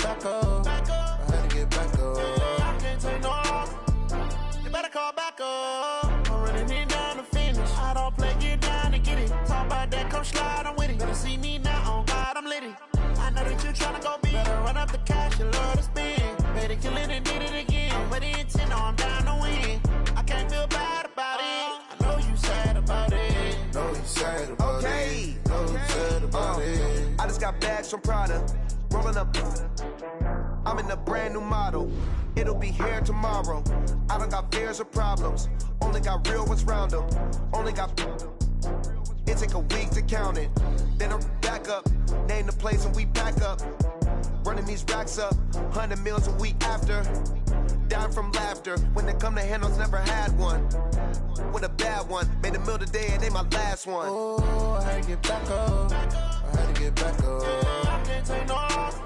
back up. I had to get back up. I can't take no loss. You better call back up. I'm running it down to finish. I don't play, get down and get it. Talk about that, come slide, I'm with it. Better see me now, on God, I'm litty. I know that you tryna go big. Better run up the cash, you love to spend. Better kill it and did it again. But the intent, I'm down to win. I can't feel bad about it. I know you sad about it. Know you sad about it. Know you sad about it. I just got bags from Prada. Rolling up. I'm in a brand new model. It'll be here tomorrow. I don't got fears or problems. Only got real ones round them. Only got. It take a week to count it. Then I'm back up. Name the place and we back up. Running these racks up. 100 meals a week after. Dying from laughter. When it come to handles, never had one. With a bad one. Made a meal today and they my last one. Oh, I had to get back up. I had to get back up. I can't take no loss.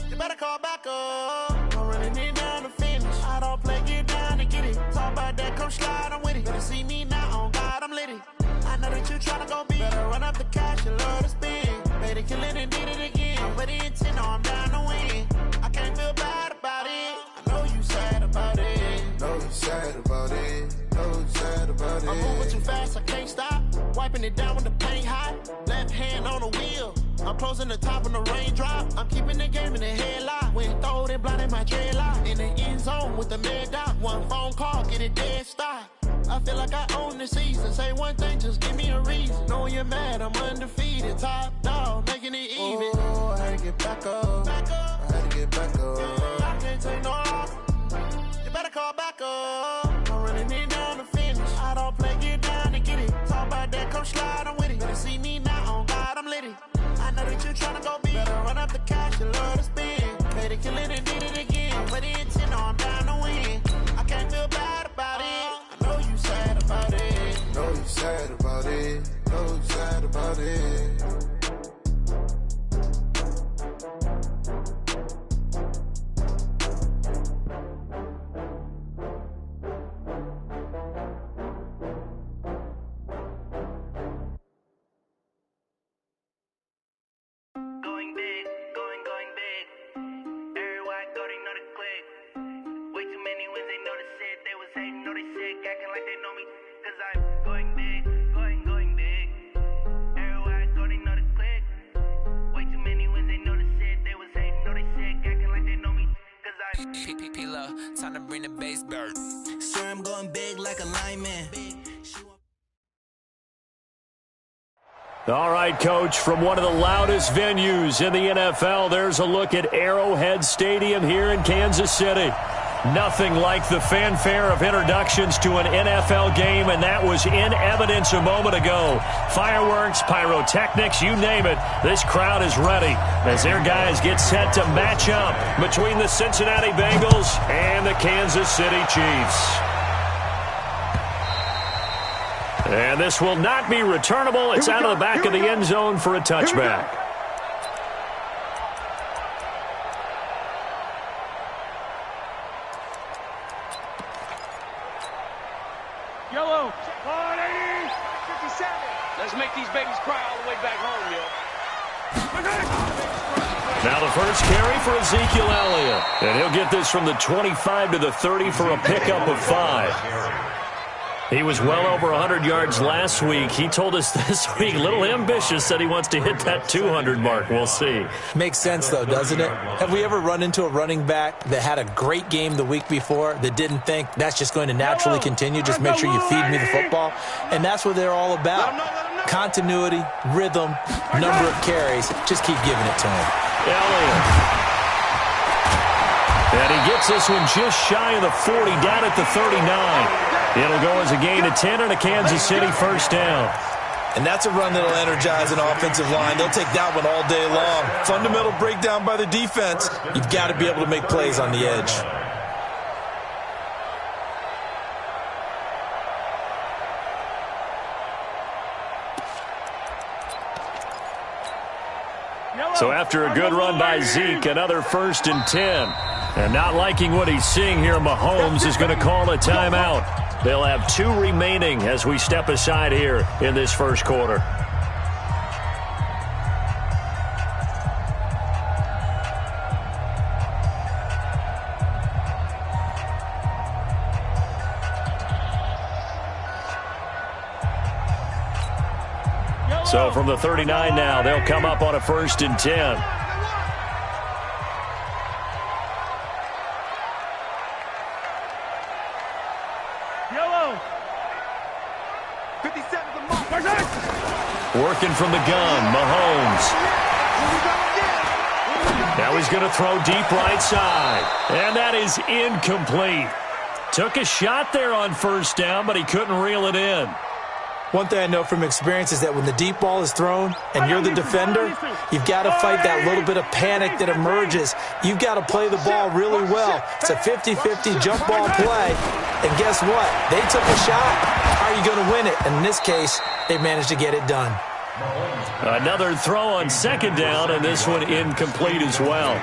You better call back up. I'm running it down to finish. I don't play, get down and get it. Talk about that, come slide, I'm with it. Better see me now, on God, I'm litty. I know that you tryna go big. Better run up the cash, you love to spend. Better kill it and did it again. But the intent, no, I'm down to win. I can't feel bad about it. I know you sad about it. Know you sad about it. Know you sad about it. I'm moving too fast, I can't stop. Wiping it down with the paint hot. Left hand on the wheel. I'm closing the top on the raindrop. I'm keeping the game in the headlock. When throwed and blinded my dreadlock. In the end zone with the mad dot. One phone call, get it dead stop. I feel like I own the season. Say one thing, just give me a reason. Knowing you're mad, I'm undefeated. Top dog, making it even. Oh, I had to get back up. I had to get back up. I can't take no loss. You better call back up. I'm running it down to finish. I don't play, get down and get it. Talk about that, come slide, I'm with it. Better see me now, on God, I'm litty. I know that you tryna go big. Better run up the cash, you love to spend. Better kill it and did it again. But the intent, no, I'm down to win. I can't feel bad about it. I know you sad about it. Know you sad about it. Know you sad about it. Time to bring the bass bird. Swear I'm going big like a lineman. All right, Coach, from one of the loudest venues in the NFL, there's a look at Arrowhead Stadium here in Kansas City. Nothing like the fanfare of introductions to an NFL game, and that was in evidence a moment ago. Fireworks, pyrotechnics, you name it, this crowd is ready as their guys get set to match up between the Cincinnati Bengals and the Kansas City Chiefs. And this will not be returnable. It's out of the back of the end zone for a touchback. Yellow. 180. 57. Let's make these babies cry all the way back home, yo. Now the first carry for Ezekiel Elliott. And he'll get this from the 25 to the 30 for a pickup of 5. He was well over 100 yards last week. He told us this week, a little ambitious, said he wants to hit that 200 mark. We'll see. Makes sense, though, doesn't it? Have we ever run into a running back that had a great game the week before that didn't think that's just going to naturally continue? Just make sure you feed me the football. And that's what they're all about. Continuity, rhythm, number of carries. Just keep giving it to him. Elliott. And he gets this one just shy of the 40, down at the 39. It'll go as a gain of 10 and a Kansas City first down. And that's a run that'll energize an offensive line. They'll take that one all day long. Fundamental breakdown by the defense. You've got to be able to make plays on the edge. So after a good run by Zeke, another 1st and 10. And not liking what he's seeing here, Mahomes is going to call a timeout. They'll have 2 remaining as we step aside here in this first quarter. So from the 39 now, they'll come up on a 1st and 10. Yellow. 57 the mark. Working from the gun, Mahomes. Now he's going to throw deep right side. And that is incomplete. Took a shot there on 1st down, but he couldn't reel it in. One thing I know from experience is that when the deep ball is thrown and you're the defender, you've got to fight that little bit of panic that emerges. You've got to play the ball really well. It's a 50-50 jump ball play. And guess what? They took a shot. How are you going to win it? And in this case, they managed to get it done. Another throw on 2nd down, and this one incomplete as well.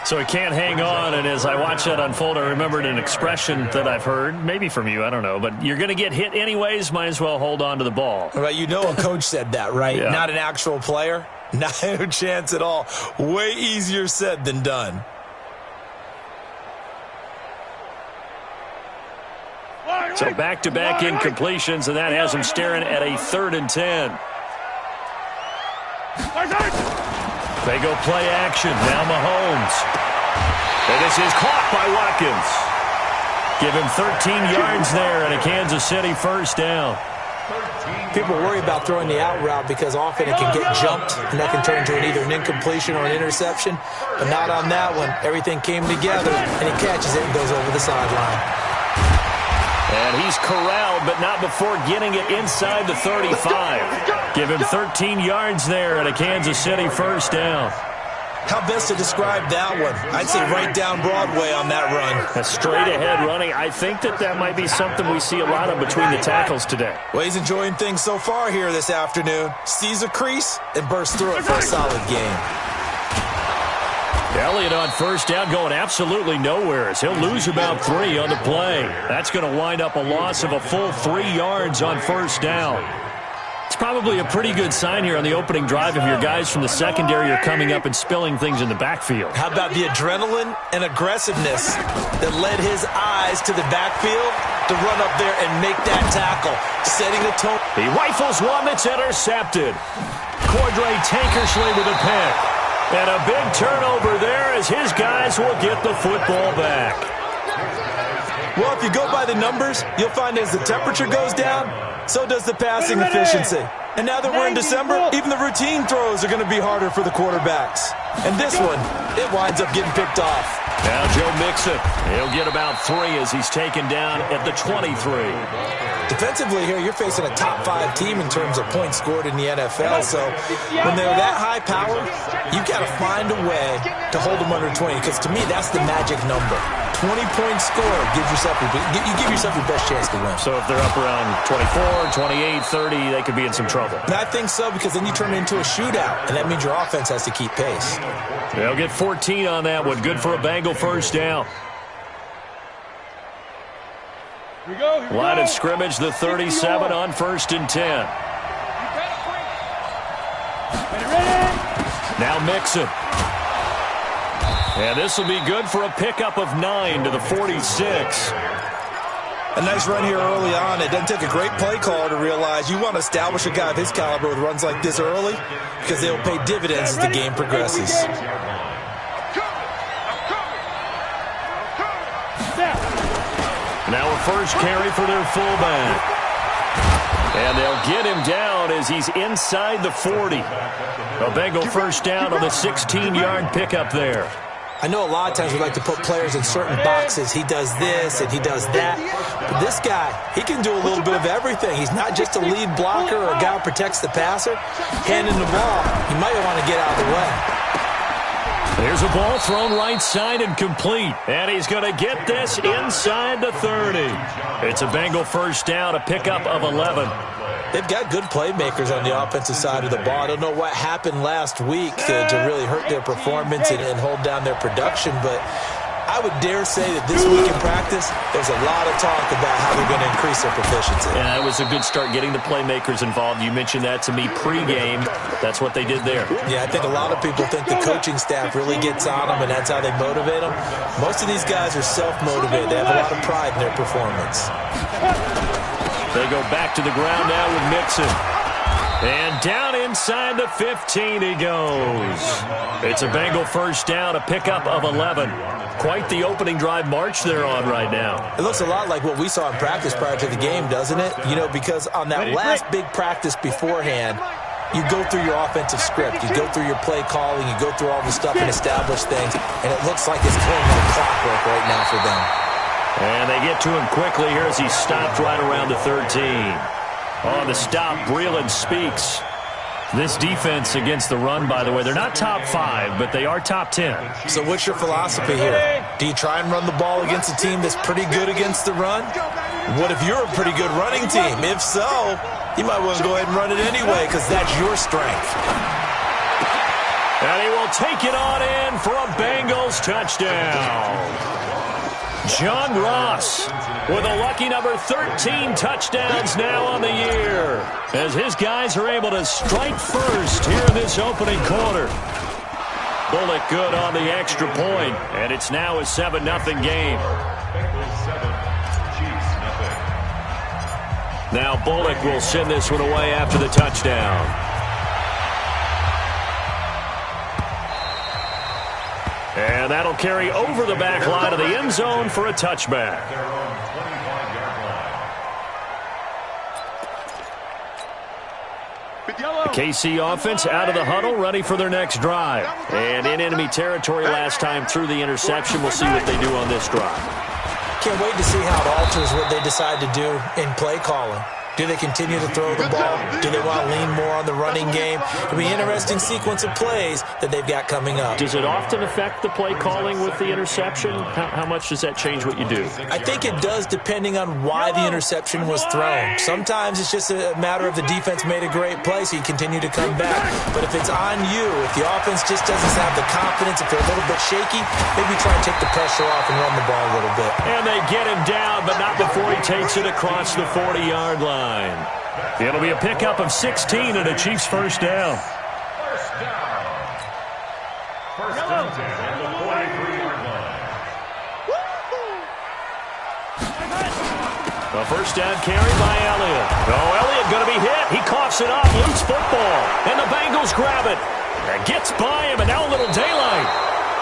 So he can't hang on, and as I watch that unfold, I remembered an expression that I've heard, maybe from you, I don't know, but you're going to get hit anyways, might as well hold on to the ball. Well, you know a coach said that, right? Yeah. Not an actual player? Not a chance at all. Way easier said than done. So back-to-back incompletions, and that has him staring at a 3rd and 10. They go play action. Now Mahomes. And this is caught by Watkins. Give him 13 yards there and a Kansas City 1st down. People worry about throwing the out route because often it can get jumped, and that can turn into either an incompletion or an interception. But not on that one. Everything came together, and he catches it and goes over the sideline. And he's corralled, but not before getting it inside the 35. Give him 13 yards there and a Kansas City 1st down. How best to describe that one? I'd say right down Broadway on that run. A straight-ahead running. I think that might be something we see a lot of between the tackles today. Well, he's enjoying things so far here this afternoon. Sees a crease and bursts through it for a solid game. Elliott on 1st down going absolutely nowhere as he'll lose about 3 on the play. That's going to wind up a loss of a full 3 yards on 1st down. It's probably a pretty good sign here on the opening drive if your guys from the secondary are coming up and spilling things in the backfield. How about the adrenaline and aggressiveness that led his eyes to the backfield to run up there and make that tackle, setting a tone. He rifles one that's intercepted. Cordray Tankersley with a pick. And a big turnover there as his guys will get the football back. Well, if you go by the numbers, you'll find as the temperature goes down, so does the passing efficiency. And now that we're in December, even the routine throws are going to be harder for the quarterbacks. And this one, it winds up getting picked off. Now Joe Mixon. He'll get about 3 as he's taken down at the 23. Defensively here, you're facing a top 5 team in terms of points scored in the NFL. So when they're that high power, you've got to find a way to hold them under 20. Because to me, that's the magic number. 20-point score gives yourself you give yourself your best chance to win. So if they're up around 24, 28, 30, they could be in some trouble. And I think so, because then you turn it into a shootout, and that means your offense has to keep pace. They'll get 14 on that one. Good for a Bengal 1st down. Line of scrimmage, the 37 on 1st and 10. Now Mixon. And this will be good for a pickup of 9 to the 46. A nice run here early on. It doesn't take a great play caller to realize you want to establish a guy of his caliber with runs like this early because they'll pay dividends as the game progresses. Now a first carry for their fullback. And they'll get him down as he's inside the 40. A Bengal 1st down on the 16-yard pickup there. I know a lot of times we like to put players in certain boxes. He does this and he does that. But this guy, he can do a little bit of everything. He's not just a lead blocker or a guy who protects the passer. Handing the ball, you might want to get out of the way. There's a ball thrown right side and complete. And he's going to get this inside the 30. It's a Bengal 1st down, a pickup of 11. They've got good playmakers on the offensive side of the ball. I don't know what happened last week to really hurt their performance and hold down their production, but I would dare say that this week in practice, there's a lot of talk about how they're going to increase their proficiency. Yeah, it was a good start getting the playmakers involved. You mentioned that to me pregame. That's what they did there. Yeah, I think a lot of people think the coaching staff really gets on them, and that's how they motivate them. Most of these guys are self-motivated. They have a lot of pride in their performance. They go back to the ground now with Mixon. And down inside the 15 he goes. It's a Bengal first down, a pickup of 11. Quite the opening drive march they're on right now. It looks a lot like what we saw in practice prior to the game, doesn't it? You know, because on that last big practice beforehand, you go through your offensive script, you go through your play calling, you go through all the stuff and establish things, and it looks like it's going like clockwork right now for them. And they get to him quickly here as he's stopped right around the 13. On the stop, Breeland speaks. This defense against the run, by the way, they're not top 5, but they are top 10. So what's your philosophy here? Do you try and run the ball against a team that's pretty good against the run? What if you're a pretty good running team? If so, you might want to go ahead and run it anyway because that's your strength. And he will take it on in for a Bengals touchdown. John Ross with a lucky number 13 touchdowns now on the year as his guys are able to strike first here in this opening quarter. Bullock good on the extra point, and it's now a 7-0 game. Now Bullock will send this one away after the touchdown. And that'll carry over the back line of the end zone for a touchback. The KC offense out of the huddle, ready for their next drive. And in enemy territory last time through the interception. We'll see what they do on this drive. Can't wait to see how it alters what they decide to do in play calling. Do they continue to throw the ball? Do they want to lean more on the running game? It'll be an interesting sequence of plays that they've got coming up. Does it often affect the play calling with the interception? How much does that change what you do? I think it does depending on why the interception was thrown. Sometimes it's just a matter of the defense made a great play, so you continue to come back. But if it's on you, if the offense just doesn't have the confidence, if they're a little bit shaky, maybe try and take the pressure off and run the ball a little bit. And they get him down, but not before he takes it across the 40-yard line. It'll be a pickup of 16 and a Chiefs first down. First and 10 at the 43-yard line. A first down carry by Elliott. Oh, Elliott going to be hit. He coughs it up. Loose football. And the Bengals grab it. It gets by him, and now a little daylight.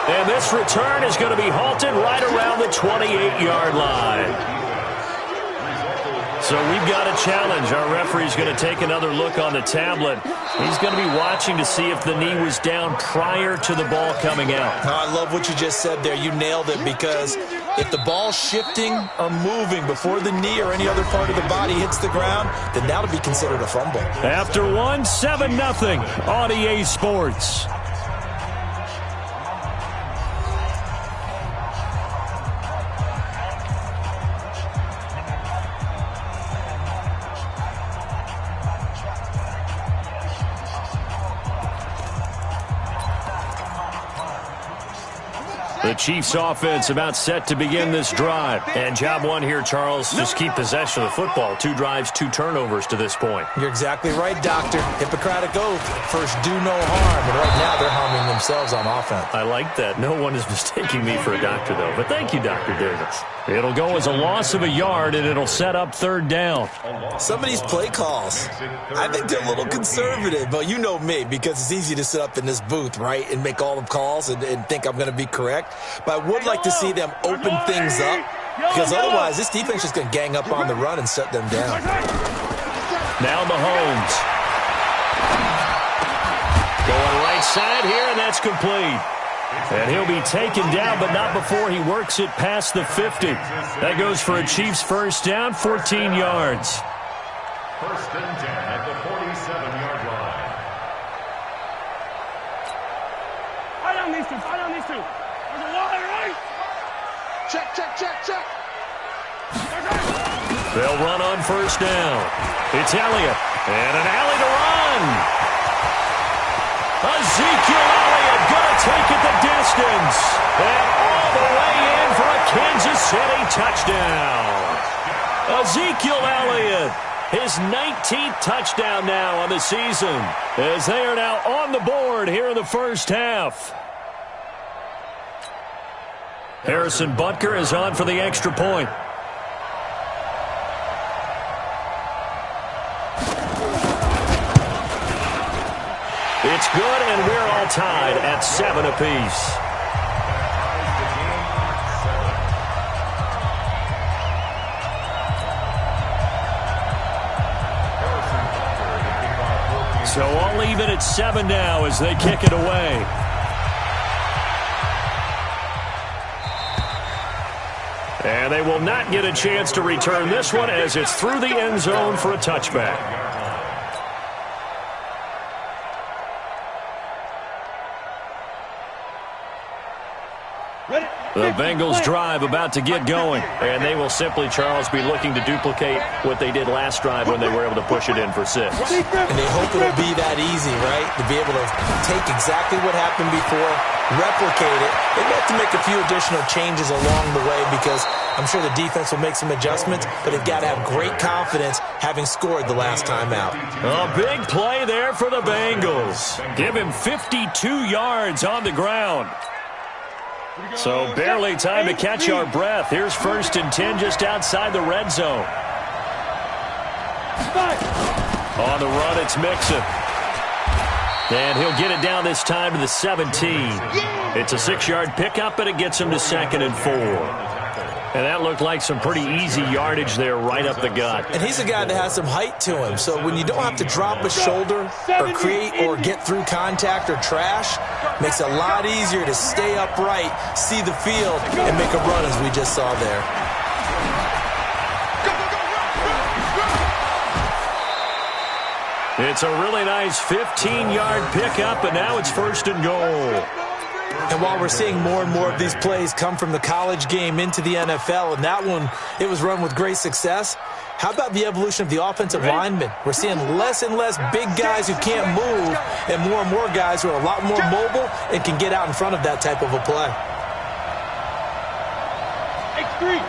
And this return is going to be halted right around the 28-yard line. So we've got a challenge. Our referee's going to take another look on the tablet. He's going to be watching to see if the knee was down prior to the ball coming out. Oh, I love what you just said there. You nailed it, because if the ball's shifting or moving before the knee or any other part of the body hits the ground, then that'll be considered a fumble. After 7-0 on EA Sports. The Chiefs offense about set to begin this drive. And job one here, Charles, just keep possession of the football. 2 drives, 2 turnovers to this point. You're exactly right, Doctor. Hippocratic oath. First, do no harm. And right now, they're harming themselves on offense. I like that. No one is mistaking me for a doctor, though. But thank you, Dr. Davis. It'll go as a loss of a yard, and it'll set up 3rd down. Some of these play calls, I think they're a little conservative. But you know me, because it's easy to sit up in this booth, right, and make all the calls and think I'm going to be correct. But I would like to see them open things up, because otherwise this defense is going to gang up on the run and shut them down. Now Mahomes. Going right side here, and that's complete. And he'll be taken down, but not before he works it past the 50. That goes for a Chiefs first down, 14 yards. First and 10 at the 47-yard line. Fight on these two. Fight on these two. There's a wall there, right? Check. They'll run on first down. It's Elliott. And an alley to run. Ezekiel Elliott going to take it the distance. And all the way in for a Kansas City touchdown. Ezekiel Elliott, his 19th touchdown now on the season, as they are now on the board here in the first half. Harrison Butker is on for the extra point. It's good, and we're all tied at 7 apiece. So all even at 7 now as they kick it away. And they will not get a chance to return this one as it's through the end zone for a touchback. The Bengals drive about to get going, and they will simply, Charles, be looking to duplicate what they did last drive when they were able to push it in for 6. And they hope it'll be that easy, right, to be able to take exactly what happened before, replicate it. They have to make a few additional changes along the way because I'm sure the defense will make some adjustments, but they've got to have great confidence having scored the last time out. A big play there for the Bengals. Give him 52 yards on the ground. So barely time to catch our breath. Here's 1st and 10 just outside the red zone. On the run, it's Mixon. And he'll get it down this time to the 17. It's a 6-yard pickup, and it gets him to 2nd and 4. And that looked like some pretty easy yardage there right up the gut. And he's a guy that has some height to him. So when you don't have to drop a shoulder or create or get through contact or trash, makes it a lot easier to stay upright, see the field, and make a run as we just saw there. It's a really nice 15-yard pickup, and now it's 1st and goal. And while we're seeing more and more of these plays come from the college game into the NFL, and that one, it was run with great success, how about the evolution of the offensive linemen? We're seeing less and less big guys who can't move and more guys who are a lot more mobile and can get out in front of that type of a play. X3,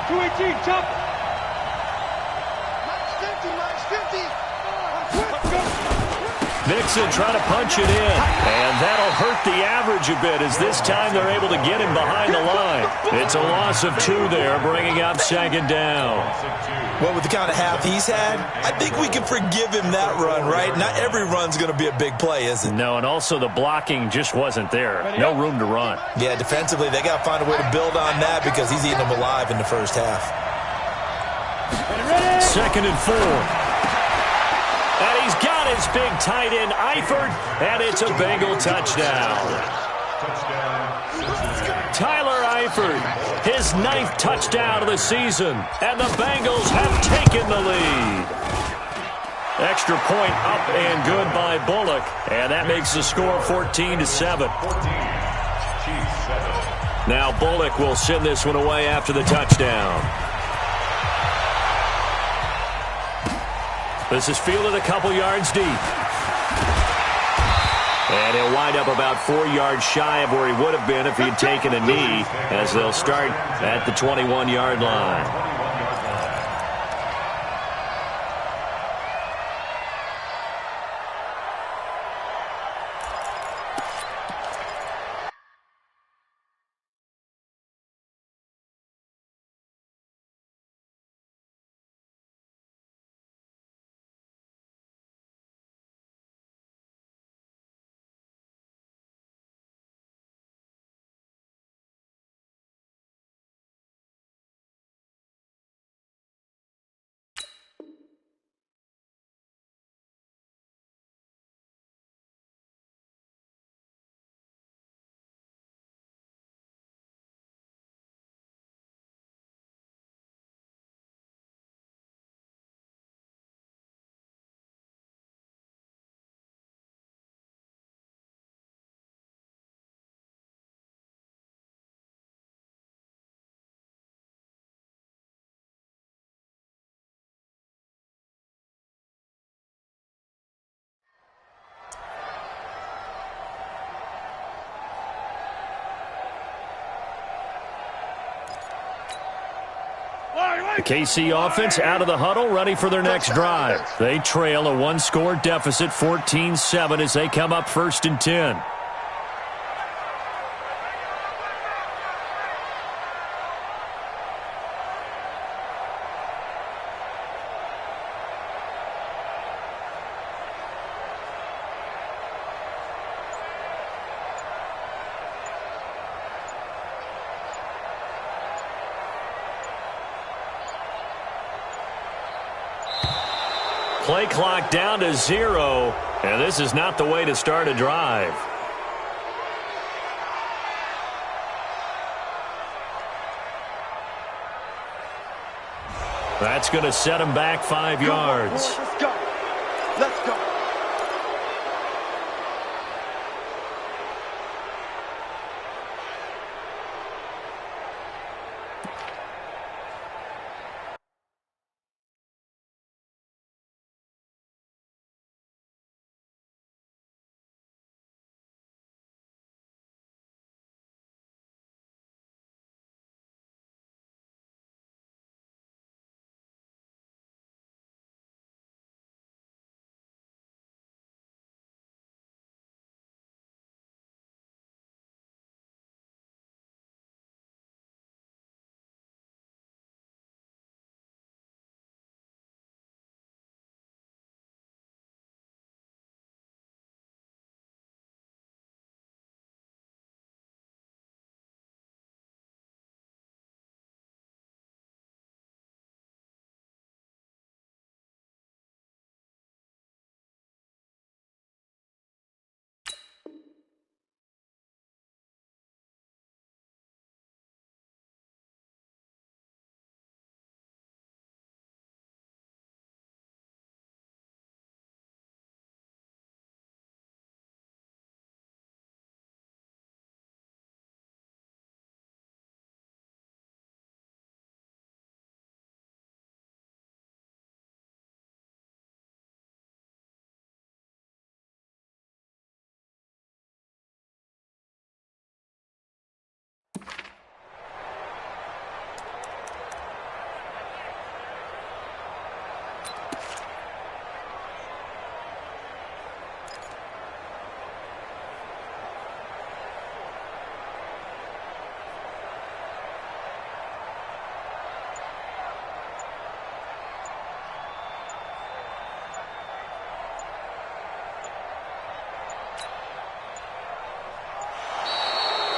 218, chop. Mixon trying to punch it in, and that'll hurt the average a bit as this time they're able to get him behind the line. It's a loss of 2 there, bringing up 2nd down. Well, with the kind of half he's had, I think we can forgive him that run, right? Not every run's going to be a big play, is it? No, and also the blocking just wasn't there. No room to run. Yeah, defensively, they got to find a way to build on that because he's eating them alive in the first half. 2nd and 4. And he's got his big tight end, Eifert, and it's a Bengal touchdown. Tyler Eifert, his 9th touchdown of the season, and the Bengals have taken the lead. Extra point up and good by Bullock, and that makes the score 14-7. Now Bullock will send this one away after the touchdown. This is fielded a couple yards deep. And he'll wind up about 4 yards shy of where he would have been if he'd taken a knee, as they'll start at the 21-yard line. The KC offense out of the huddle, ready for their next drive. They trail a 1-score deficit, 14-7, as they come up 1st and 10. Play clock down to 0, and this is not the way to start a drive. That's going to set him back 5 yards. Let's go. Let's go.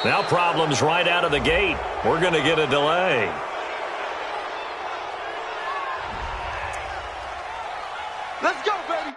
Now problems right out of the gate. We're going to get a delay. Let's go, baby.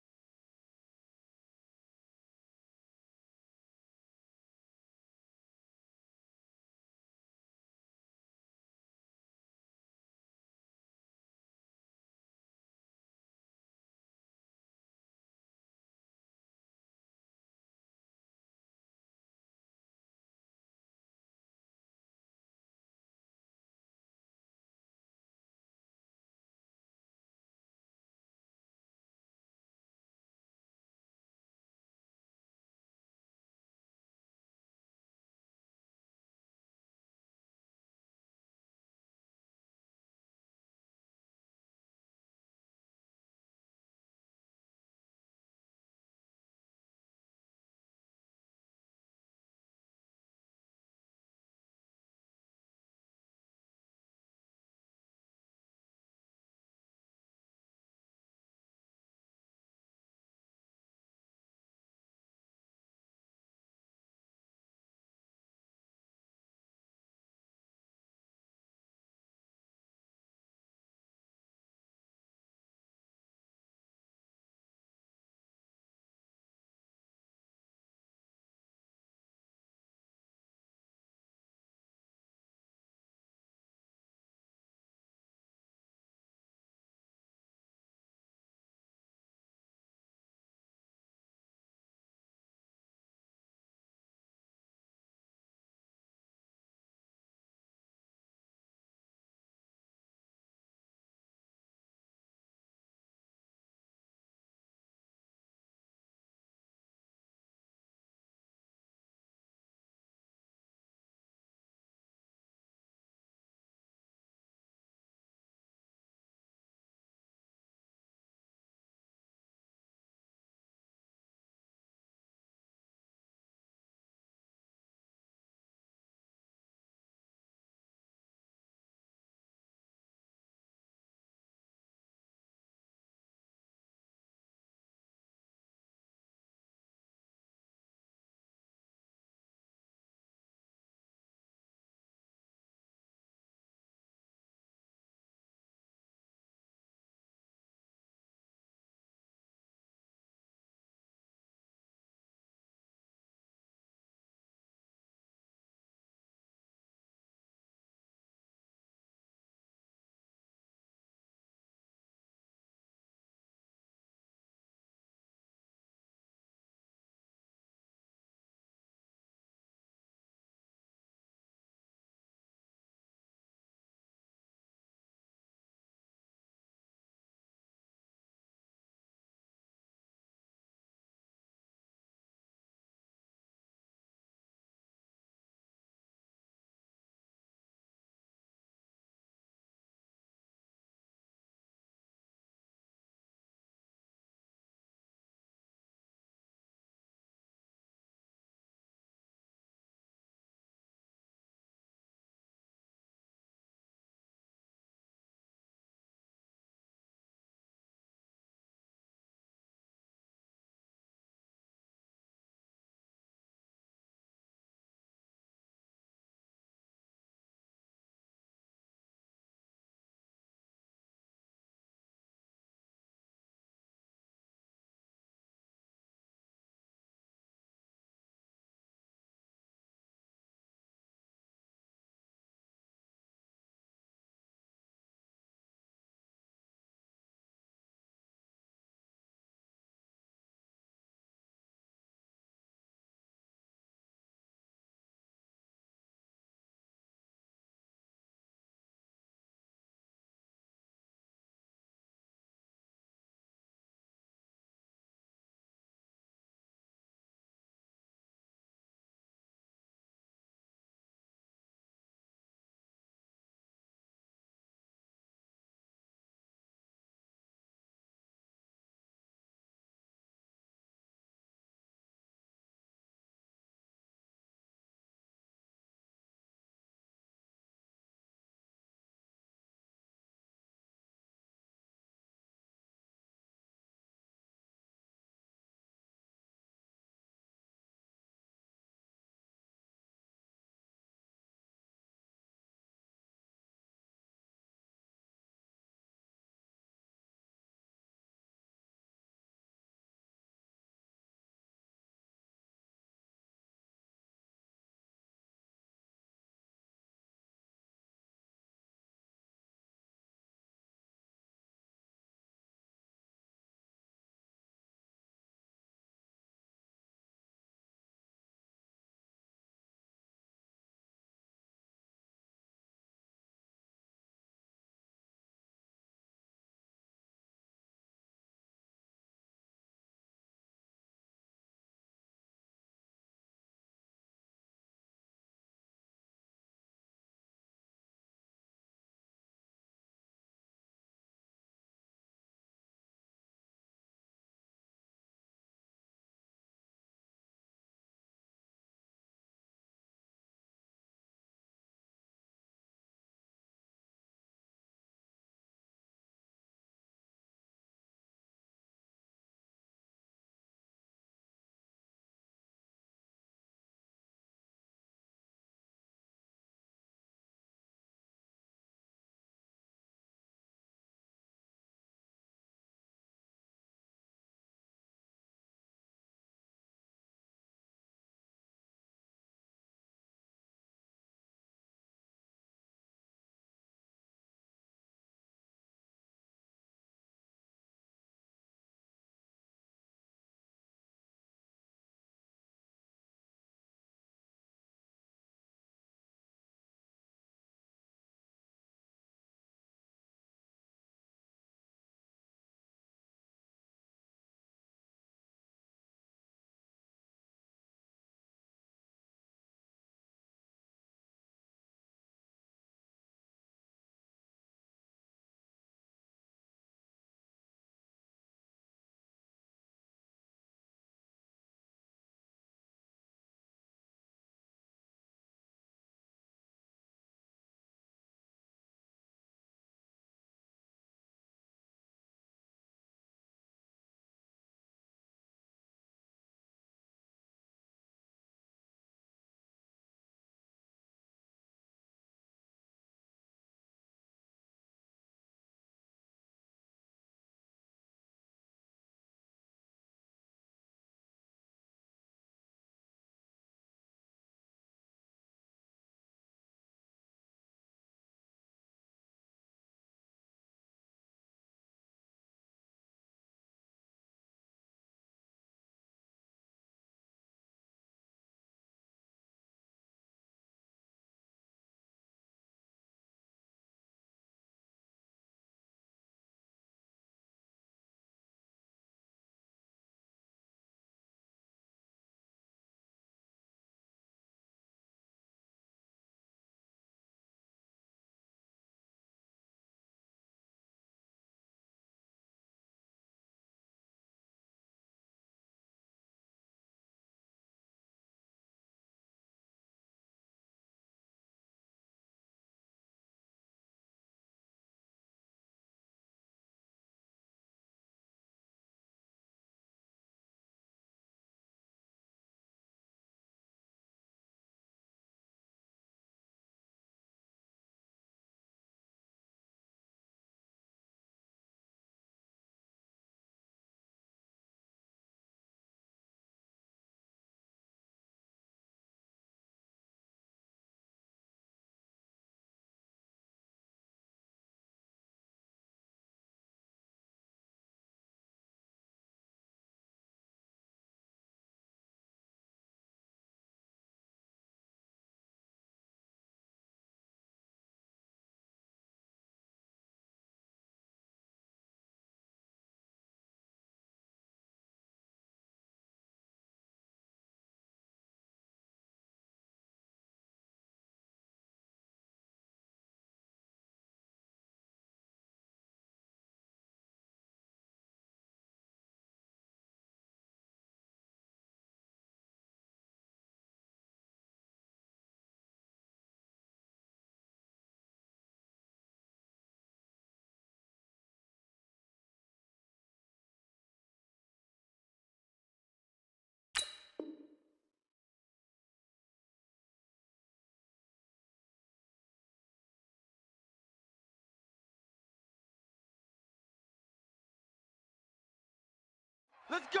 Let's go.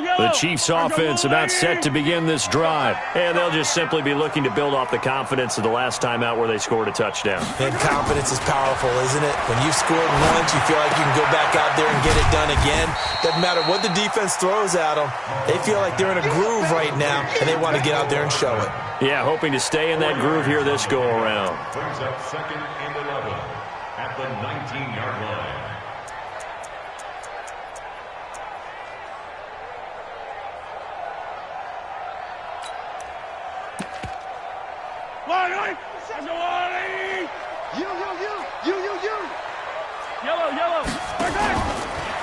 The Chiefs offense about set to begin this drive. And they'll just simply be looking to build off the confidence of the last time out where they scored a touchdown. And confidence is powerful, isn't it? When you've scored once, you feel like you can go back out there and get it done again. Doesn't matter what the defense throws at them. They feel like they're in a groove right now, and they want to get out there and show it. Yeah, hoping to stay in that groove here this go-around. Brings up 2nd and 11 at the 19-yard line. Yellow.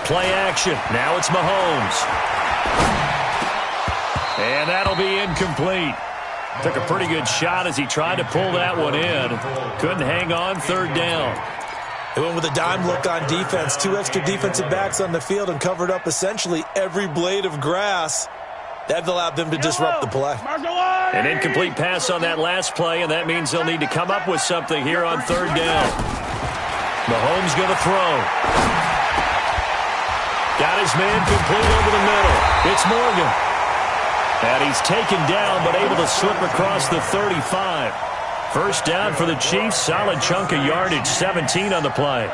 Play action. Now it's Mahomes. And that'll be incomplete. Took a pretty good shot as he tried to pull that one in. Couldn't hang on 3rd down. They went with a dime look on defense. 2 extra defensive backs on the field and covered up essentially every blade of grass. That allowed them to disrupt the play. An incomplete pass on that last play, and that means they'll need to come up with something here on 3rd down. Mahomes going to throw. Got his man complete over the middle. It's Morgan. And he's taken down, but able to slip across the 35. First down for the Chiefs. Solid chunk of yardage. 17 on the play.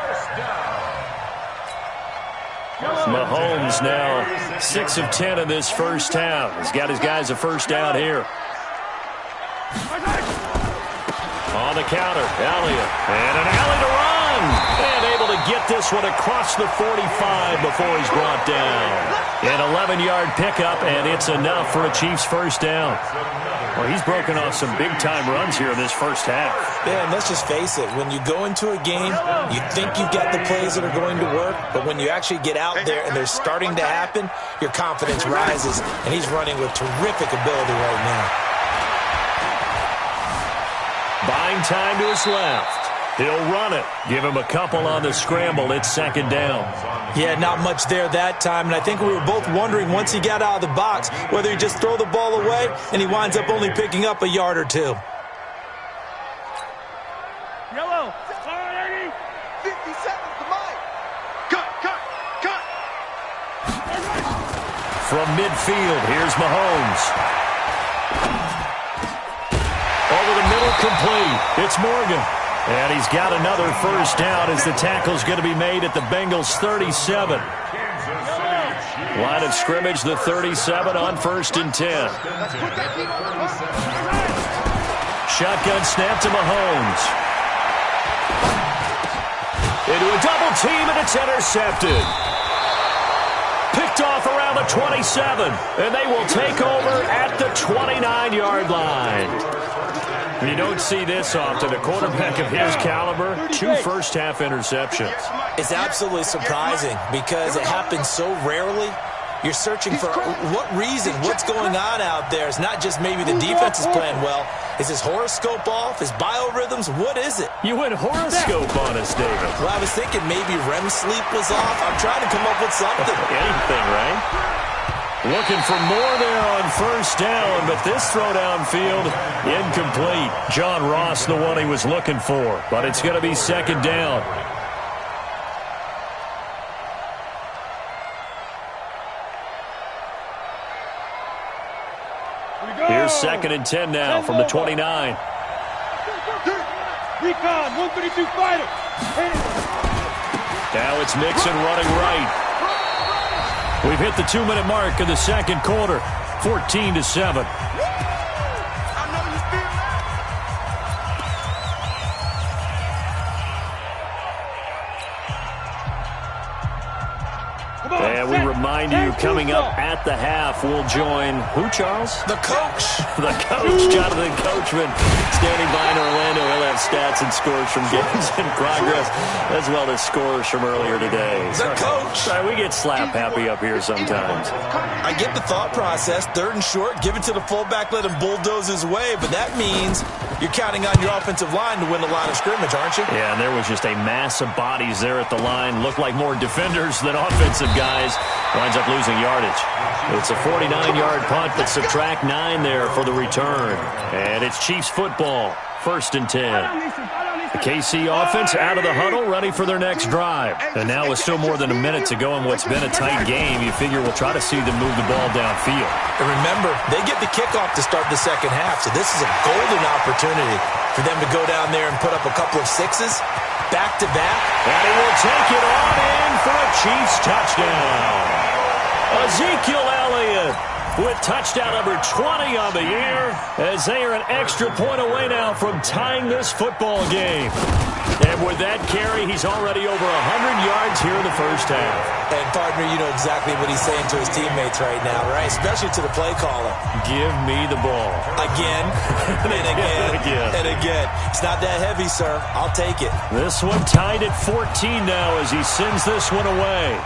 Mahomes now 6 of 10 in this first half. He's got his guys a first down here. On the counter, Elliott. And an alley to run. And able to get this one across the 45 before he's brought down. An 11-yard pickup, and it's enough for a Chiefs first down. Well, he's broken off some big-time runs here in this first half. Yeah, and let's just face it. When you go into a game, you think you've got the plays that are going to work, but when you actually get out there and they're starting to happen, your confidence rises, and he's running with terrific ability right now. Buying time to his left. He'll run it. Give him a couple on the scramble. It's 2nd down. Yeah, not much there that time, and I think we were both wondering once he got out of the box whether he just throw the ball away, and he winds up only picking up a yard or two. Yellow. 50 seconds to Mike. Cut. From midfield, here's Mahomes. Over the middle, complete. It's Morgan. And he's got another first down as the tackle's going to be made at the Bengals' 37. Line of scrimmage, the 37 on 1st and 10. Shotgun snap to Mahomes. Into a double team, and it's intercepted. Picked off around the 27, and they will take over at the 29-yard line. You don't see this often. A quarterback of his caliber, 2 first-half interceptions. It's absolutely surprising because it happens so rarely. You're searching for what reason, what's going on out there. It's not just maybe the defense is playing well. Is his horoscope off? His biorhythms? What is it? You went horoscope on us, David. Well, I was thinking maybe REM sleep was off. I'm trying to come up with something. Anything, right? Looking for more there on first down, but this throw downfield, incomplete. John Ross, the one he was looking for, but it's going to be 2nd down. Here's 2nd and 10 now from the 29. Recon, 132 fighter. Now it's Mixon running right. We've hit the 2-minute mark of the second quarter, 14-7. And we remind remind you, coming up at the half, we'll join who, Charles? The coach. The coach, Jonathan Coachman, standing by in Orlando. He'll have stats and scores from games in progress, as well as scores from earlier today. The coach. Sorry, we get slap happy up here sometimes. I get the thought process. 3rd and short, give it to the fullback, let him bulldoze his way, but that means you're counting on your offensive line to win the line of scrimmage, aren't you? Yeah, and there was just a mass of bodies there at the line. Looked like more defenders than offensive guys. Winds up losing yardage. It's a 49-yard punt, but subtract 9 there for the return. And it's Chiefs football, 1st and 10. The KC offense out of the huddle, ready for their next drive. And now with still more than a minute to go in what's been a tight game, you figure we'll try to see them move the ball downfield. And remember, they get the kickoff to start the second half, so this is a golden opportunity for them to go down there and put up a couple of sixes back-to-back. And he will take it on in for a Chiefs touchdown. Ezekiel Elliott with touchdown number 20 on the year, as they are an extra point away now from tying this football game. And with that carry, he's already over 100 yards here in the first half. And, partner, you know exactly what he's saying to his teammates right now, right? Especially to the play caller. Give me the ball. Again, and again, and again. It's not that heavy, sir. I'll take it. This one tied at 14 now as he sends this one away.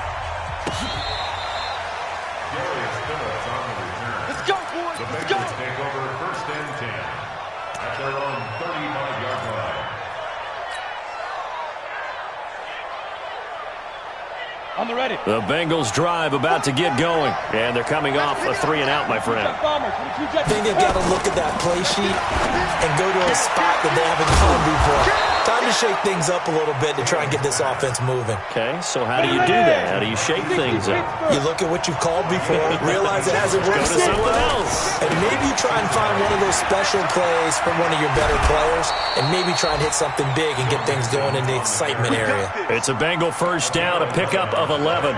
On the ready. The Bengals drive about to get going. And they're coming off a 3-and-out, my friend. I think they've got to look at that play sheet and go to a spot that they haven't gone before. Time to shake things up a little bit to try and get this offense moving. Okay, so how do you do that? How do you shake things up? You look at what you've called before, realize it hasn't worked. Go to someone else. And maybe you try and find one of those special plays from one of your better players, and maybe try and hit something big and get things going in the excitement area. It's a Bengal first down, a pickup of 11.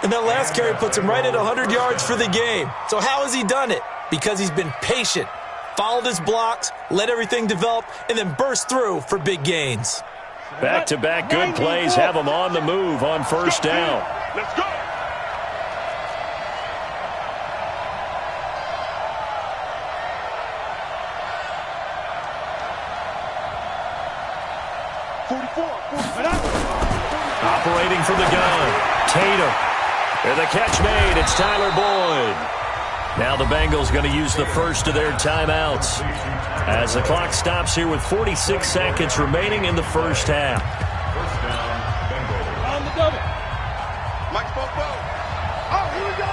And that last carry puts him right at 100 yards for the game. So how has he done it? Because he's been patient, followed his blocks, let everything develop, and then burst through for big gains. Back-to-back good plays have him on the move on first down. Let's go. Operating from the gun, Tatum. And the catch made, it's Tyler Boyd. Now the Bengals going to use the first of their timeouts as the clock stops here with 46 seconds remaining in the first half. First down, Bengals. On the double. Mike Bobo. Oh, here we go.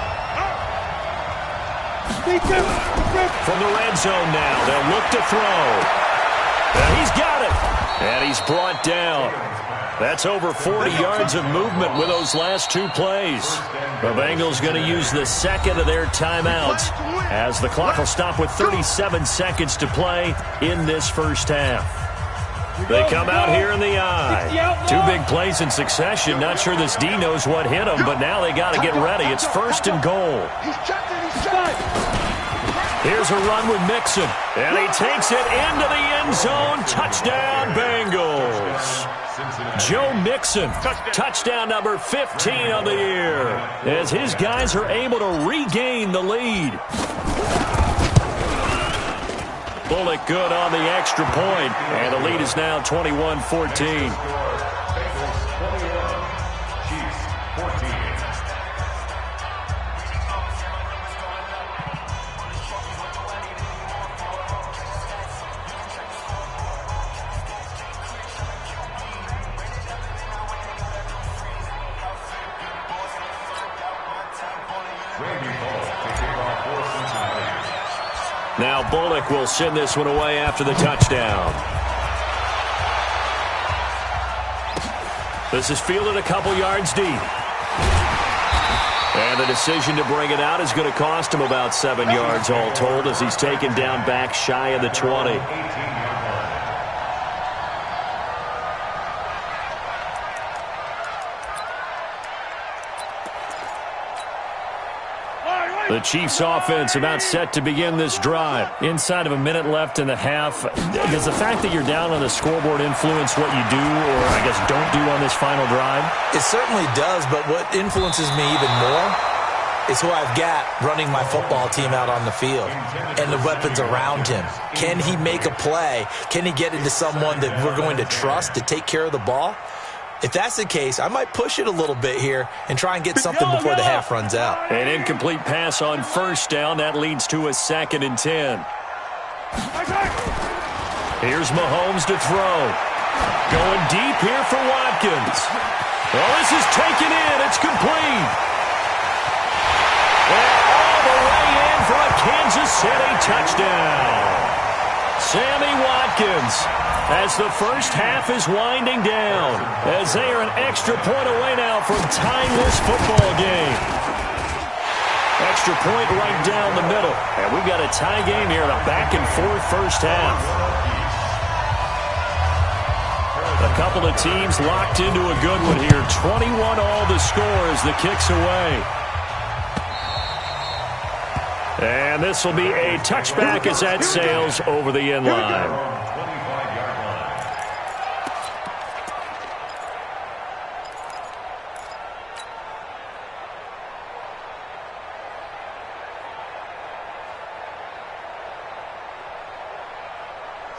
From the red zone now, they'll look to throw. And he's got it. And he's brought down. That's over 40 yards of movement with those last 2 plays. The Bengals going to use the second of their timeouts as the clock will stop with 37 seconds to play in this first half. They come out here in the eye. 2 big plays in succession. Not sure this D knows what hit him, but now they got to get ready. It's first and goal. Here's a run with Mixon, and he takes it into the end zone. Touchdown, Bengals. Joe Mixon, touchdown number 15 on the year, as his guys are able to regain the lead. Bullock good on the extra point, and the lead is now 21-14. Now Bullock will send this one away after the touchdown. This is fielded a couple yards deep. And the decision to bring it out is going to cost him about 7 yards all told as he's taken down back shy of the 20. The Chiefs offense about set to begin this drive. Inside of a minute left in the half. Does the fact that you're down on the scoreboard influence what you do or, I guess, don't do on this final drive? It certainly does, but what influences me even more is who I've got running my football team out on the field and the weapons around him. Can he make a play? Can he get into someone that we're going to trust to take care of the ball? If that's the case, I might push it a little bit here and try and get something before the half runs out. An incomplete pass on first down. That leads to a 2nd and 10. Here's Mahomes to throw. Going deep here for Watkins. Well, this is taken in. It's complete. And all the way in for a Kansas City touchdown. Sammy Watkins, as the first half is winding down, as they are an extra point away now from tying this football game. Extra point right down the middle. And we've got a tie game here in a back-and-forth first half. A couple of teams locked into a good one here. 21 all the score as the kick's away. And this will be a touchback as that sails over the end line.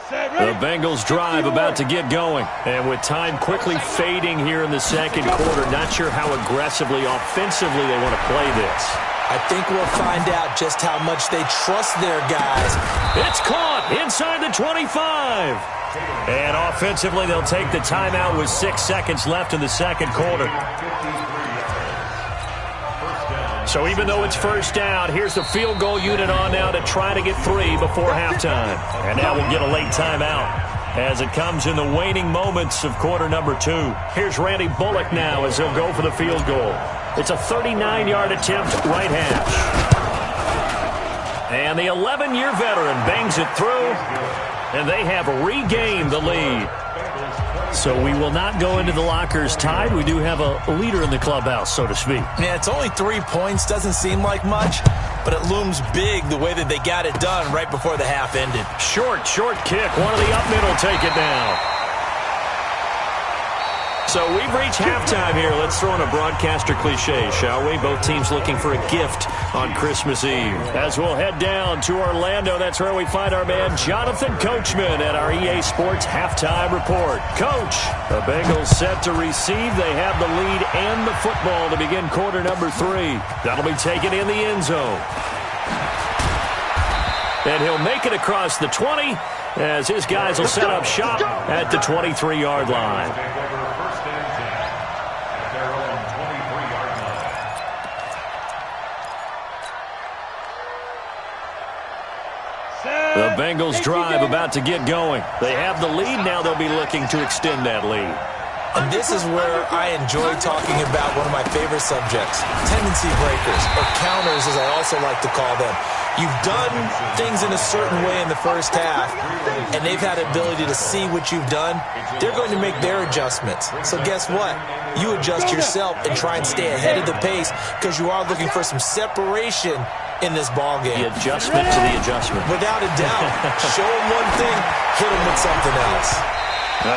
The Bengals drive about to get going. And with time quickly fading here in the second quarter, not sure how aggressively, offensively they want to play this. I think we'll find out just how much they trust their guys. It's caught inside the 25. And offensively, they'll take the timeout with 6 seconds left in the second quarter. So even though it's first down, here's the field goal unit on now to try to get 3 before halftime. And now we'll get a late timeout as it comes in the waning moments of quarter number 2. Here's Randy Bullock now as he'll go for the field goal. It's a 39-yard attempt, right hash. And the 11-year veteran bangs it through, and they have regained the lead. So we will not go into the lockers tied. We do have a leader in the clubhouse, so to speak. Yeah, it's only 3 points. Doesn't seem like much, but it looms big the way that they got it done right before the half ended. Short kick. One of the up middle take it down. So we've reached halftime here. Let's throw in a broadcaster cliche, shall we? Both teams looking for a gift on Christmas Eve. As we'll head down to Orlando, that's where we find our man Jonathan Coachman at our EA Sports Halftime Report. Coach, the Bengals set to receive. They have the lead and the football to begin quarter number 3. That'll be taken in the end zone. And he'll make it across the 20 as his guys will set up shop at the 23-yard line. The Bengals drive about to get going. They have the lead. Now they'll be looking to extend that lead. And this is where I enjoy talking about one of my favorite subjects, tendency breakers, or counters as I also like to call them. You've done things in a certain way in the first half, and they've had the ability to see what you've done. They're going to make their adjustments. So guess what? You adjust yourself and try and stay ahead of the pace because you are looking for some separation in this ball game. The adjustment to the adjustment. Without a doubt. Show him one thing, hit him with something else.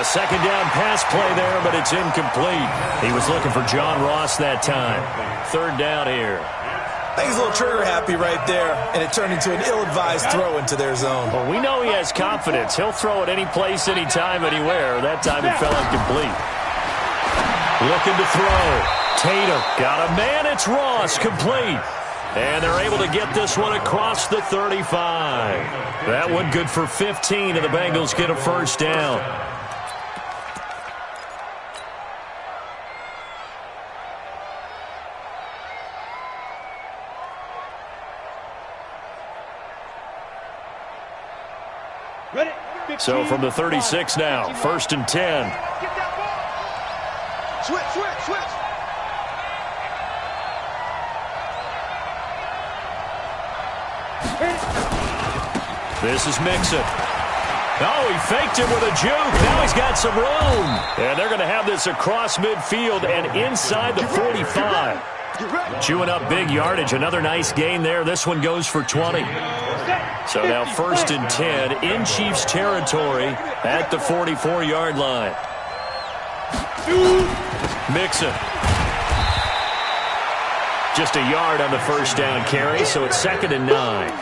A second down pass play there, but it's incomplete. He was looking for John Ross that time. Third down here. I think he's a little trigger happy right there, and it turned into an ill-advised throw into their zone. Well, we know he has confidence. He'll throw it any place, anytime, anywhere. That time it fell incomplete. Looking to throw. Tatum got a man. It's Ross, complete. And they're able to get this one across the 35. That one good for 15, and the Bengals get a first down. So from the 36 now, 1st and 10. Switch. This is Mixon. Oh, he faked it with a juke. Now he's got some room. And they're going to have this across midfield and inside the 45. Chewing up big yardage. Another nice gain there. This one goes for 20. So now 1st and 10 in Chiefs territory at the 44-yard line. Mixon. Just a yard on the first down carry, so it's 2nd and 9.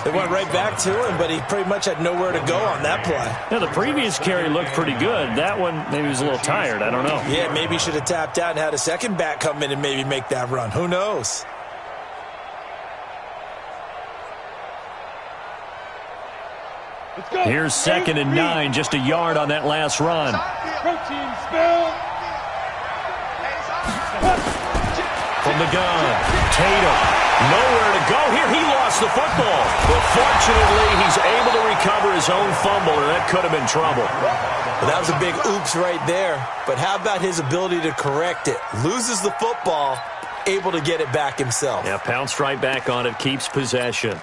They went right back to him, but he pretty much had nowhere to go on that play. Now, the previous carry looked pretty good. That one, maybe he was a little tired. I don't know. Yeah, maybe he should have tapped out and had a second back come in and maybe make that run. Who knows? Here's 2nd and 9, just a yard on that last run. Protein spill. From the gun, Tatum, nowhere to go here. He lost the football, but fortunately, he's able to recover his own fumble, and that could have been trouble. Well, that was a big oops right there, but how about his ability to correct it? Loses the football, able to get it back himself. Yeah, pounced right back on it, keeps possession.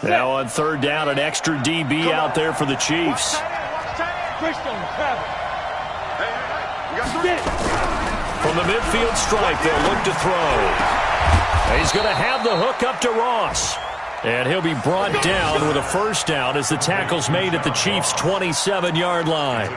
Now on 3rd down, an extra DB out there for the Chiefs. From the midfield stripe, they'll look to throw. He's going to have the hook up to Ross. And he'll be brought down with a first down as the tackle's made at the Chiefs' 27-yard line.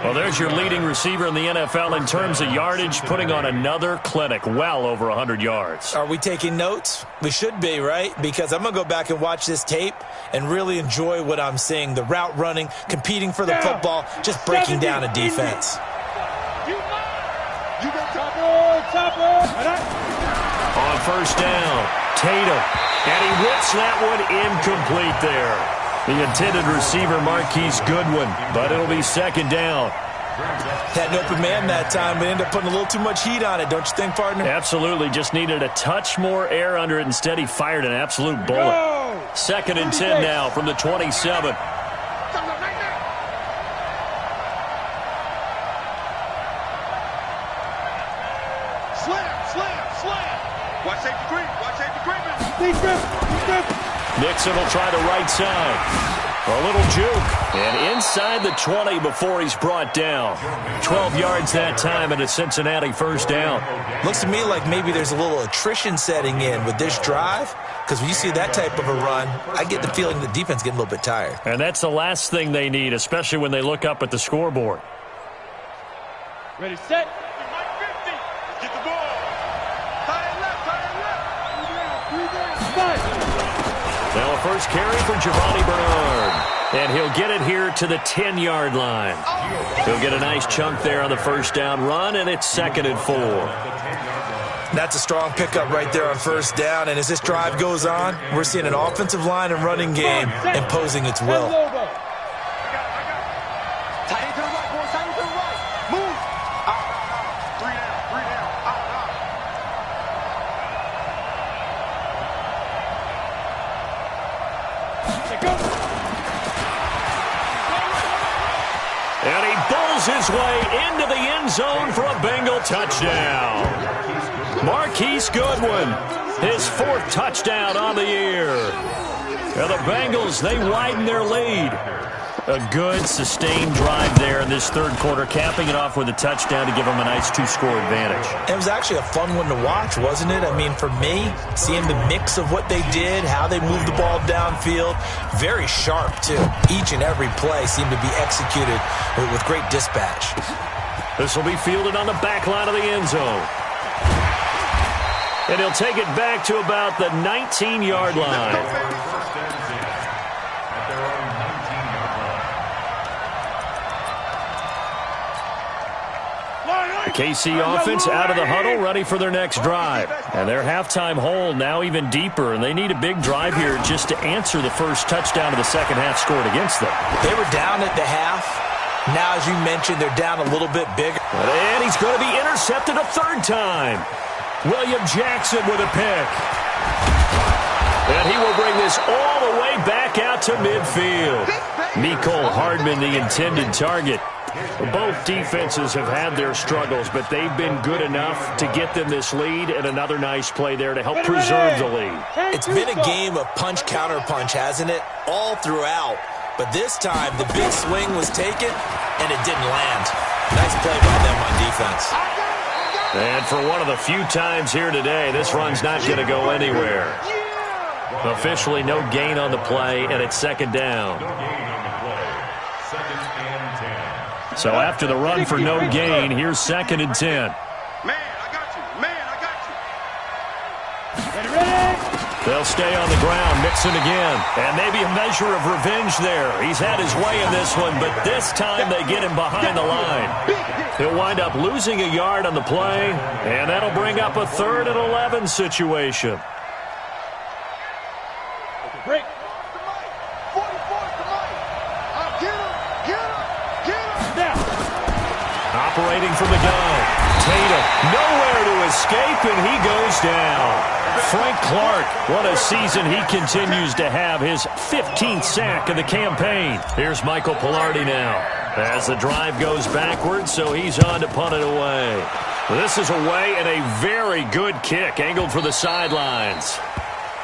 Well, there's your leading receiver in the NFL in terms of yardage, putting on another clinic, well over 100 yards. Are we taking notes? We should be, right? Because I'm going to go back and watch this tape and really enjoy what I'm seeing. The route running, competing for the football, just breaking down a defense. On first down, Tatum. And he whips that one incomplete there. The intended receiver, Marquise Goodwin, but it'll be 2nd down. Had an open man that time, but ended up putting a little too much heat on it, don't you think, partner? Absolutely. Just needed a touch more air under it. Instead, he fired an absolute bullet. 2nd and 10 now from the 27. Nixon will try the right side. A little juke. And inside the 20 before he's brought down. 12 yards that time and a Cincinnati first down. Looks to me like maybe there's a little attrition setting in with this drive. Because when you see that type of a run, I get the feeling the defense getting a little bit tired. And that's the last thing they need, especially when they look up at the scoreboard. Ready, set. Get the ball. Now a first carry for Giovanni Bernard. And he'll get it here to the 10-yard line. He'll get a nice chunk there on the first down run, and it's 2nd and 4. That's a strong pickup right there on first down. And as this drive goes on, we're seeing an offensive line and running game imposing its will. And he bowls his way into the end zone for a Bengal touchdown. Marquise Goodwin, his 4th touchdown on the year. And the Bengals, they widen their lead. A good, sustained drive there in this 3rd quarter, capping it off with a touchdown to give them a nice 2-score advantage. It was actually a fun one to watch, wasn't it? I mean, for me, seeing the mix of what they did, how they moved the ball downfield, very sharp, too. Each and every play seemed to be executed with great dispatch. This will be fielded on the back line of the end zone. And he'll take it back to about the 19-yard line. KC offense out of the huddle, ready for their next drive. And their halftime hole now even deeper, and they need a big drive here just to answer the first touchdown of the second half scored against them. They were down at the half. Now, as you mentioned, they're down a little bit bigger. And he's going to be intercepted a 3rd time. William Jackson with a pick. And he will bring this all the way back out to midfield. Mecole Hardman, the intended target. Both defenses have had their struggles, but they've been good enough to get them this lead, and another nice play there to help preserve the lead. It's been a game of punch-counter-punch, hasn't it? All throughout. But this time, the big swing was taken, and it didn't land. Nice play by them on defense. And for one of the few times here today, this run's not going to go anywhere. Officially no gain on the play, and it's second down. No gain on the play. Second and 10. So after the run for no gain, here's second and 10. Man, I got you. Man, I got you. They'll stay on the ground, Mixon again. And maybe a measure of revenge there. He's had his way in this one, but this time they get him behind the line. He'll wind up losing a yard on the play, and that'll bring up a 3rd and 11 situation. Break. Operating from the gun. Tatum, nowhere to escape, and he goes down. Frank Clark, what a season he continues to have. His 15th sack of the campaign. Here's Michael Pilardi now. As the drive goes backwards, so he's on to punt it away. This is away and a very good kick, angled for the sidelines.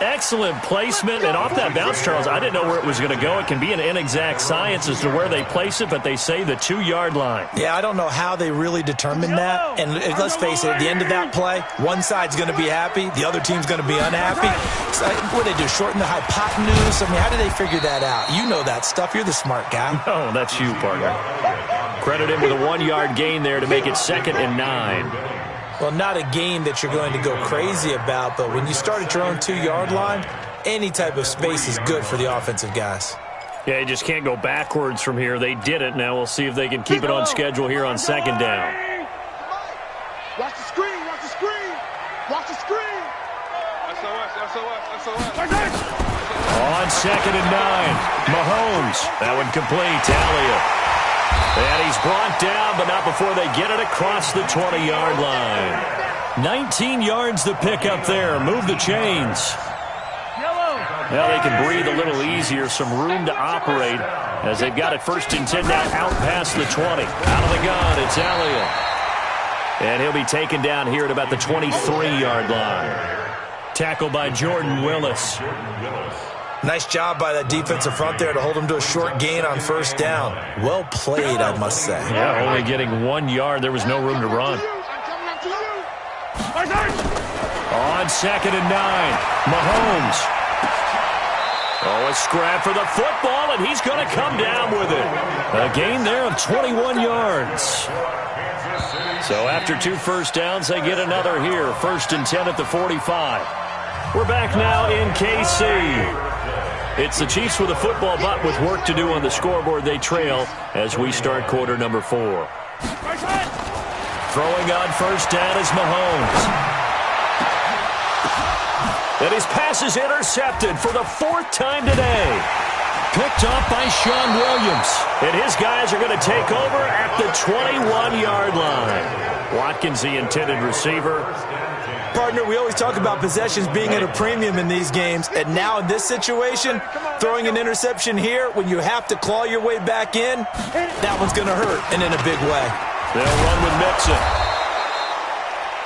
Excellent placement, and off that bounce, Charles, I didn't know where it was going to go. It can be an inexact science as to where they place it, but they say the 2-yard line. Yeah, I don't know how they really determined that. And let's face it, at the end of that play, one side's going to be happy, the other team's going to be unhappy. So, what do they do, shorten the hypotenuse? I mean, how do they figure that out? You know that stuff. You're the smart guy. Oh, that's you, partner. Credit him with a 1-yard gain there to make it 2nd and 9. Well, not a game that you're going to go crazy about, but when you start at your own 2-yard line, any type of space is good for the offensive guys. Yeah, you just can't go backwards from here. They did it. Now we'll see if they can keep it on schedule here on 2nd down. Watch the screen. Watch the screen. Watch the screen. SOS. On 2nd and 9, Mahomes. That one complete. Elliott. And he's brought down, but not before they get it across the 20-yard line. 19 yards to pick up there. Move the chains. Now they can breathe a little easier, some room to operate as they've got it 1st and 10 now out past the 20. Out of the gun, it's Elliott. And he'll be taken down here at about the 23-yard line. Tackled by Jordan Willis. Nice job by that defensive front there to hold him to a short gain on 1st down. Well played, I must say. Yeah, only getting 1 yard. There was no room to run. On 2nd and 9, Mahomes. Oh, a scrap for the football, and he's going to come down with it. A gain there of 21 yards. So after 2 first downs, they get another here. 1st and 10 at the 45. We're back now in KC. It's the Chiefs with a football, but with work to do on the scoreboard, they trail as we start quarter number 4. Throwing on 1st down is Mahomes. And his pass is intercepted for the 4th time today. Picked up by Sean Williams. And his guys are going to take over at the 21-yard line. Watkins, the intended receiver. Partner, we always talk about possessions being at a premium in these games, and now in this situation, throwing an interception here when you have to claw your way back in, that one's going to hurt, and in a big way. They'll run with Mixon.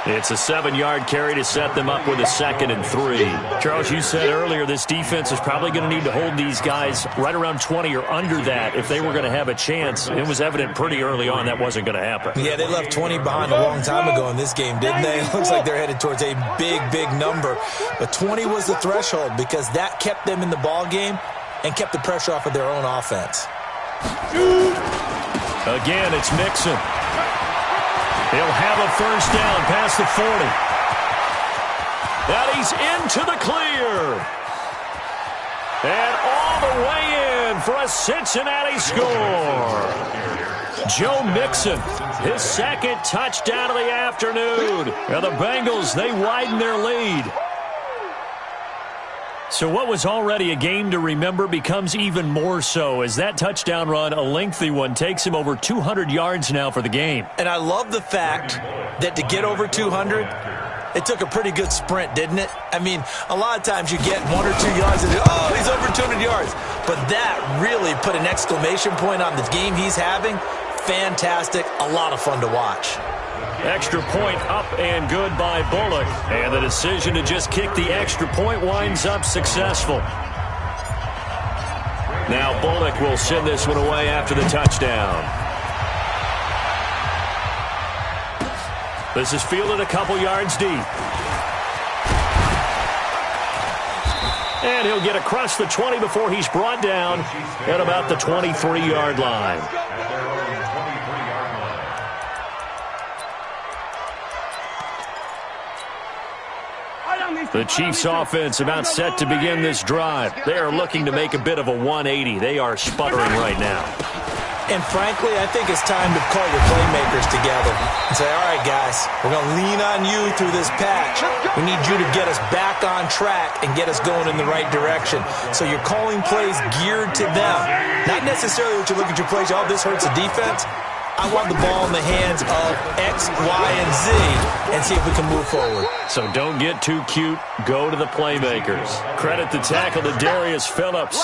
It's a 7-yard carry to set them up with a 2nd and 3. Charles, you said earlier this defense is probably going to need to hold these guys right around 20 or under that if they were going to have a chance. It was evident pretty early on that wasn't going to happen. Yeah, they left 20 behind a long time ago in this game, didn't they? It looks like they're headed towards a big, big number. But 20 was the threshold because that kept them in the ball game and kept the pressure off of their own offense. Again, it's Mixon. He'll have a 1st down past the 40. And he's into the clear. And all the way in for a Cincinnati score. Joe Mixon, his 2nd touchdown of the afternoon. And the Bengals, they widen their lead. So what was already a game to remember becomes even more so as that touchdown run, a lengthy one, takes him over 200 yards now for the game. And I love the fact that to get over 200, it took a pretty good sprint, didn't it? I mean, a lot of times you get 1 or 2 yards and, oh, he's over 200 yards. But that really put an exclamation point on the game he's having. Fantastic. A lot of fun to watch. Extra point up and good by Bullock. And the decision to just kick the extra point winds up successful. Now Bullock will send this one away after the touchdown. This is fielded a couple yards deep. And he'll get across the 20 before he's brought down at about the 23-yard line. The Chiefs offense about set to begin this drive. They are looking to make a bit of a 180. They are sputtering right now. And frankly, I think it's time to call your playmakers together and say, all right, guys, we're going to lean on you through this patch. We need you to get us back on track and get us going in the right direction. So you're calling plays geared to them. Not necessarily that you look at your plays, oh, this hurts the defense. I want the ball in the hands of X, Y, and Z and see if we can move forward. So don't get too cute. Go to the playmakers. Credit the tackle to Darius Phillips.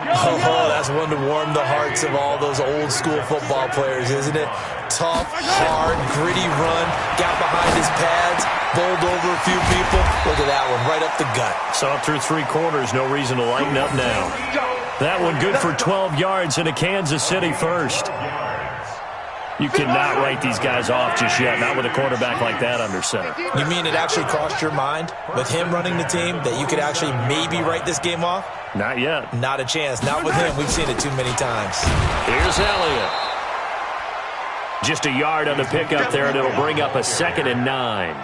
Oh, that's one to warm the hearts of all those old-school football players, isn't it? Tough, hard, gritty run, got behind his pads, bowled over a few people. Look at that one, right up the gut. Saw through 3 quarters, no reason to lighten up now. That one good for 12 yards into Kansas City first. You cannot write these guys off just yet, not with a quarterback like that under center. You mean it actually crossed your mind with him running the team that you could actually maybe write this game off? Not yet. Not a chance. Not with him. We've seen it too many times. Here's Elliott. Just a yard on the pickup there, and it'll bring up a 2nd and 9.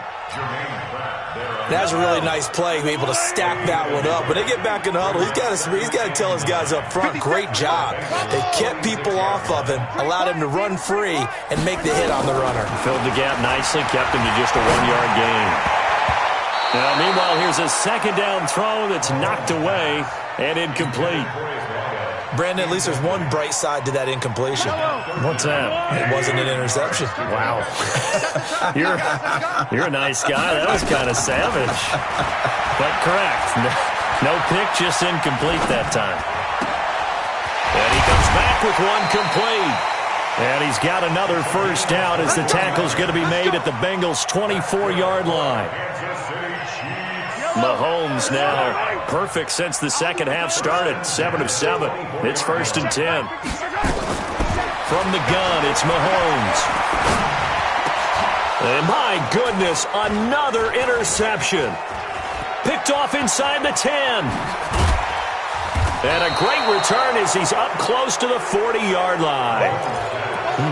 That's a really nice play, be able to stack that one up. When they get back in the huddle, he's got to tell his guys up front, great job. They kept people off of him, allowed him to run free and make the hit on the runner. Filled the gap nicely, kept him to just a 1-yard gain. Now, meanwhile, here's a 2nd down throw that's knocked away and incomplete. Brandon, at least there's one bright side to that incompletion. What's that? It wasn't an interception. Wow. You're a nice guy. That was kind of savage. But correct. No pick, just incomplete that time. And he comes back with one complete. And he's got another first down as the tackle's going to be made at the Bengals' 24-yard line. Mahomes now perfect since the second half started. 7 of 7. It's 1st and 10. From the gun, it's Mahomes. And my goodness, another interception. Picked off inside the 10. And a great return as he's up close to the 40-yard line.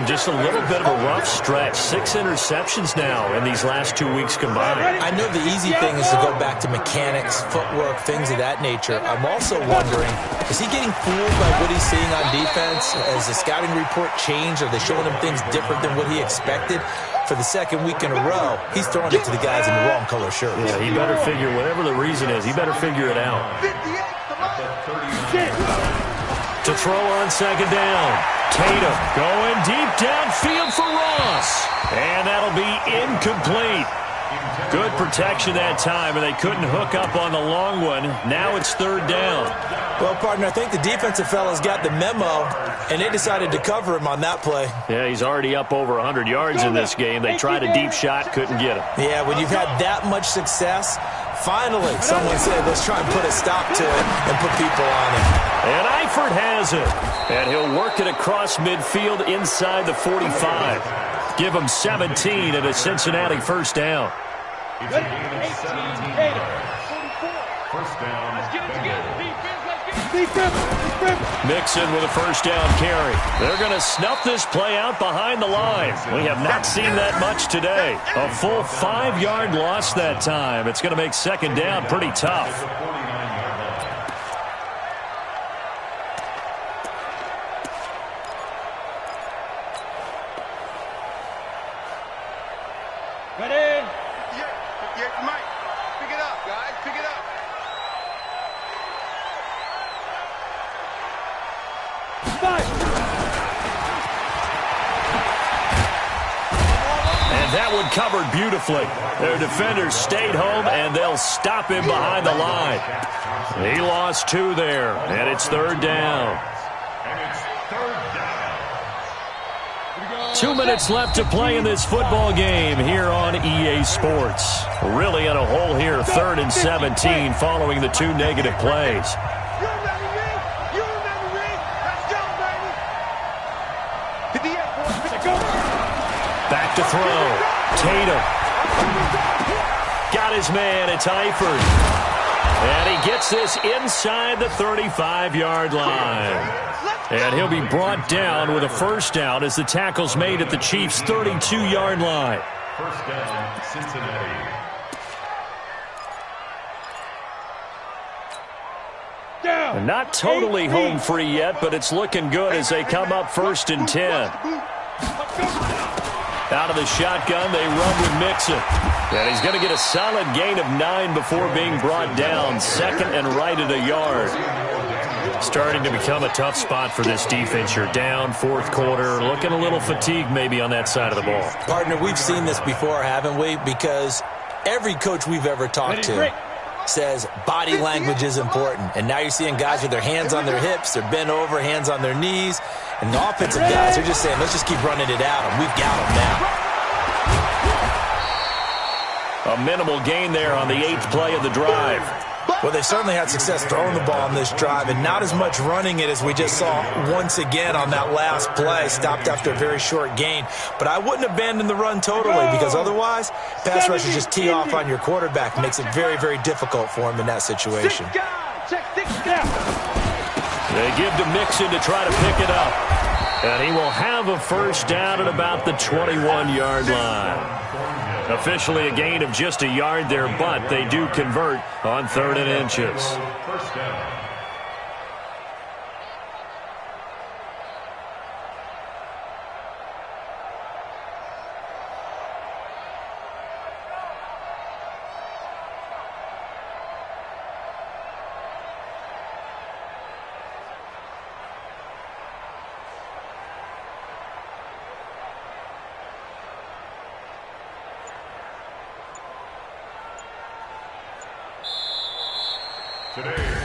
Just a little bit of a rough stretch. 6 interceptions now in these last 2 weeks combined. I know the easy thing is to go back to mechanics, footwork, things of that nature. I'm also wondering, is he getting fooled by what he's seeing on defense? Has the scouting report changed? Are they showing him things different than what he expected? For the 2nd week in a row, he's throwing it to the guys in the wrong color shirts. Yeah, he better figure, whatever the reason is, he better figure it out. To throw on 2nd down. Tatum going deep downfield for Ross. And that'll be incomplete. Good protection that time, and they couldn't hook up on the long one. Now it's 3rd down. Well, partner, I think the defensive fellas got the memo, and they decided to cover him on that play. Yeah, he's already up over 100 yards in this game. They tried a deep shot, couldn't get him. Yeah, when you've had that much success, finally someone said, let's try and put a stop to it and put people on him. And Eifert has it. And he'll work it across midfield inside the 45. Give him 17 and a Cincinnati first down. It's a gain of 17 yards. First down. Let's get it together. Mixon with a first down carry. They're going to snuff this play out behind the line. We have not seen that much today. A full 5-yard loss that time. It's going to make 2nd down pretty tough. Ready? Yeah, Mike. Pick it up, guys. Pick it up. And that one covered beautifully. Their defenders stayed home, and they'll stop him behind the line. He lost 2 there, and it's 3rd down. 2 minutes left to play in this football game here on EA Sports. Really in a hole here, 3rd and 17 following the 2 negative plays. Back to throw. Tatum. Got his man. It's Eifert. And he gets this inside the 35-yard line. And he'll be brought down with a first down as the tackle's made at the Chiefs' 32-yard line. First down, Cincinnati. And not totally home free yet, but it's looking good as they come up 1st and 10. Out of the shotgun, they run with Mixon. And he's going to get a solid gain of 9 before being brought down. Second and right at a yard. Starting to become a tough spot for this defense. You're down, 4th quarter, looking a little fatigued maybe on that side of the ball. Partner, we've seen this before, haven't we? Because every coach we've ever talked to says body language is important. And now you're seeing guys with their hands on their hips, they're bent over, hands on their knees. And the offensive guys are just saying, let's just keep running it out, and we've got them now. A minimal gain there on the 8th play of the drive. Well, they certainly had success throwing the ball on this drive, and not as much running it as we just saw once again on that last play. Stopped after a very short gain. But I wouldn't abandon the run totally, because otherwise, pass rushers just tee off on your quarterback. Makes it very, very difficult for him in that situation. They give to Mixon to try to pick it up. And he will have a first down at about the 21-yard line. Officially a gain of just a yard there, but they do convert on 3rd and inches. First down.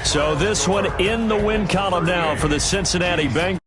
So this one in the win column now for the Cincinnati Bengals.